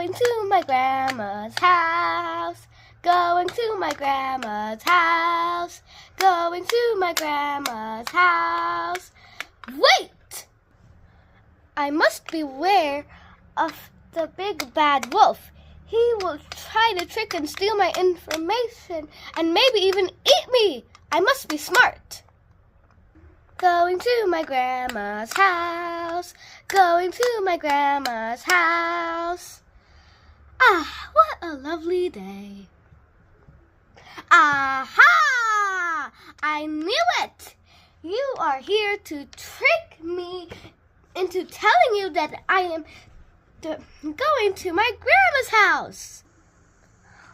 Going to my grandma's house. Going to my grandma's house. Going to my grandma's house. Wait! I must beware of the big bad wolf. He will try to trick and steal my information and maybe even eat me. I must be smart. Going to my grandma's house. Going to my grandma's house. Ah, what a lovely day. Aha! I knew it! You are here to trick me into telling you that I am going to my grandma's house.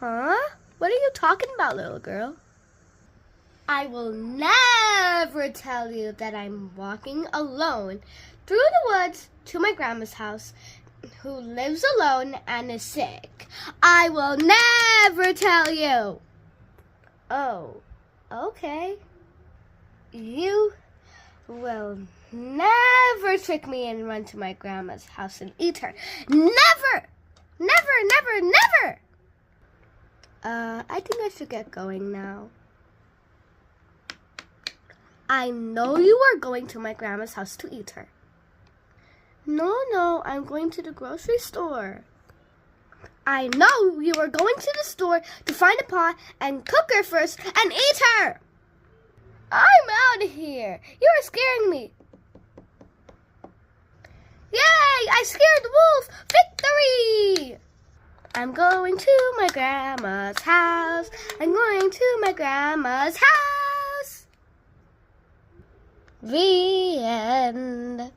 Huh? What are you talking about, little girl? I will never tell you that I'm walking alone through the woods to my grandma's house, who lives alone and is sick. I will never tell you. Oh, okay. You will never trick me and run to my grandma's house and eat her. Never! Never, never, never! I think I should get going now. I know you are going to my grandma's house to eat her. No, I'm going to the grocery store. I know you are going to the store to find a pot and cook her first and eat her. I'm out of here. You are scaring me. Yay! I scared the wolf! Victory! I'm going to my grandma's house. I'm going to my grandma's house. The end.